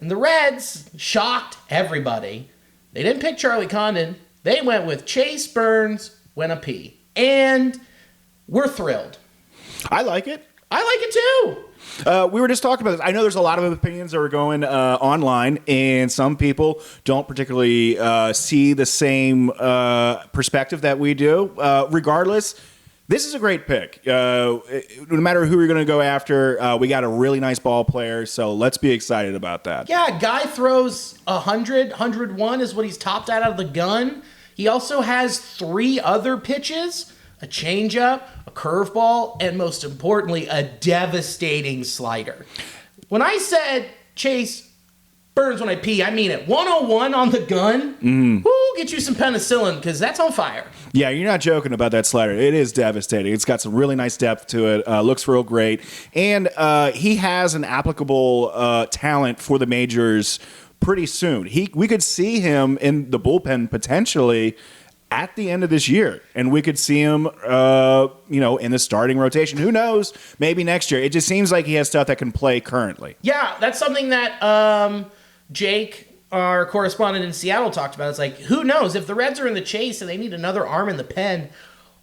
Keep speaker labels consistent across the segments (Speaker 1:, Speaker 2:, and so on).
Speaker 1: And the Reds shocked everybody. They didn't pick Charlie Condon. They went with Chase Burns, Winna P. And we're thrilled.
Speaker 2: I like it.
Speaker 1: I like it too.
Speaker 2: We were just talking about this. I know there's a lot of opinions that are going online, and some people don't particularly see the same perspective that we do. Regardless, this is a great pick. No matter who you're going to go after, we got a really nice ball player, so let's be excited about that.
Speaker 1: Yeah, guy throws 100, 101 is what he's topped out of the gun. He also has 3 other pitches, a changeup, a curveball, and most importantly, a devastating slider. When I said Chase Burns when I pee, I mean it. 101 on the gun. Woo, get you some penicillin because that's on fire.
Speaker 2: Yeah, you're not joking about that slider. It is devastating. It's got some really nice depth to it. Looks real great. And he has an applicable talent for the majors pretty soon. We could see him in the bullpen potentially at the end of this year, and we could see him, in the starting rotation. Who knows? Maybe next year. It just seems like he has stuff that can play currently.
Speaker 1: Yeah, that's something that Jake, our correspondent in Seattle, talked about. It's like, who knows? If the Reds are in the chase and they need another arm in the pen,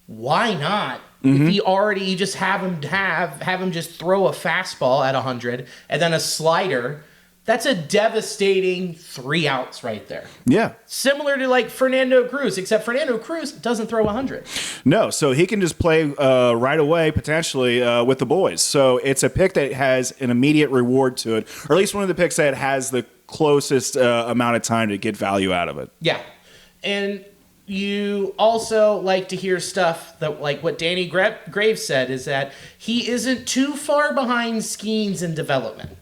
Speaker 1: why not? If you just have him just throw a fastball at 100 and then a slider. That's a devastating 3 outs right there.
Speaker 2: Yeah.
Speaker 1: Similar to like Fernando Cruz, except Fernando Cruz doesn't throw 100.
Speaker 2: No, so he can just play right away, potentially, with the boys. So it's a pick that has an immediate reward to it, or at least one of the picks that has the closest amount of time to get value out of it.
Speaker 1: Yeah. And you also like to hear stuff that, like what Danny Graves said, is that he isn't too far behind Skeens in development.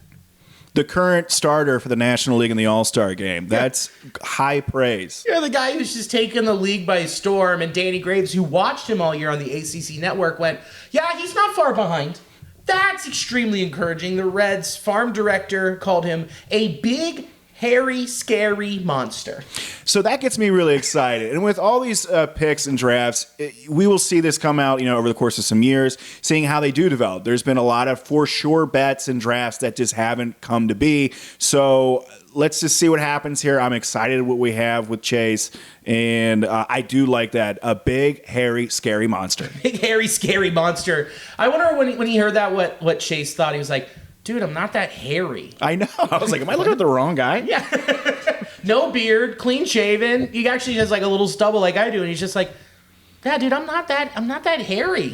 Speaker 2: The current starter for the National League in the All-Star game. That's high praise.
Speaker 1: You're the guy who's just taken the league by storm, and Danny Graves, who watched him all year on the ACC network, went, yeah, he's not far behind. That's extremely encouraging. The Reds farm director called him a big, hairy, scary monster.
Speaker 2: So that gets me really excited. And with all these picks and drafts, we will see this come out, over the course of some years, seeing how they do develop. There's been a lot of for sure bets and drafts that just haven't come to be. So let's just see what happens here. I'm excited what we have with Chase. And I do like that. A big, hairy, scary monster.
Speaker 1: Big, hairy, scary monster. I wonder when he heard that what Chase thought. He was like, dude, I'm not that hairy.
Speaker 2: I know. I was like, am I looking at the wrong guy?
Speaker 1: Yeah. No beard, clean shaven. He actually has like a little stubble like I do, and he's just like, yeah, dude, I'm not that hairy.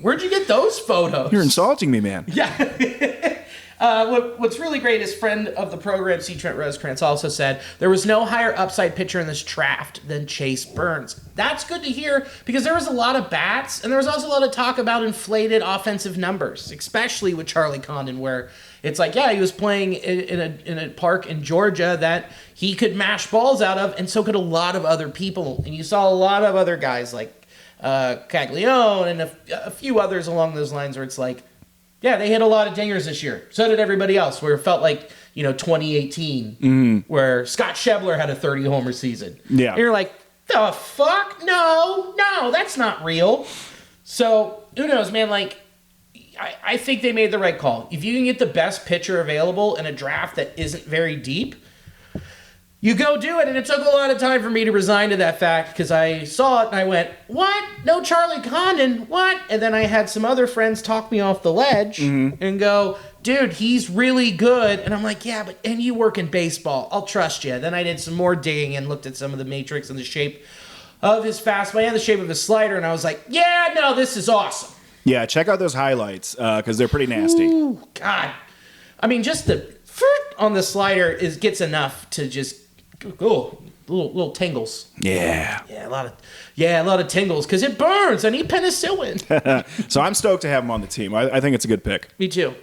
Speaker 1: Where'd you get those photos?
Speaker 2: You're insulting me, man.
Speaker 1: Yeah. What's really great is friend of the program, C. Trent Rosecrans, also said there was no higher upside pitcher in this draft than Chase Burns. That's good to hear because there was a lot of bats, and there was also a lot of talk about inflated offensive numbers, especially with Charlie Condon, where it's like, yeah, he was playing in a park in Georgia that he could mash balls out of, and so could a lot of other people. And you saw a lot of other guys like Caglione and a few others along those lines where it's like, yeah, they hit a lot of dingers this year. So did everybody else, where it felt like, 2018, where Scott Schebler had a 30-homer season.
Speaker 2: Yeah.
Speaker 1: And you're like, the fuck? No, that's not real. So, who knows, man? Like, I think they made the right call. If you can get the best pitcher available in a draft that isn't very deep, you go do it. And it took a lot of time for me to resign to that fact because I saw it and I went, what? No Charlie Condon? What? And then I had some other friends talk me off the ledge and go, dude, he's really good. And I'm like, yeah, and you work in baseball. I'll trust you. Then I did some more digging and looked at some of the matrix and the shape of his fastball and the shape of his slider. And I was like, yeah, no, this is awesome.
Speaker 2: Yeah, check out those highlights because they're pretty nasty.
Speaker 1: Ooh, God. I mean, just the on the slider gets enough to just little tingles.
Speaker 2: Yeah.
Speaker 1: Yeah, a lot of tingles because it burns. I need penicillin.
Speaker 2: So I'm stoked to have him on the team. I think it's a good pick.
Speaker 1: Me too.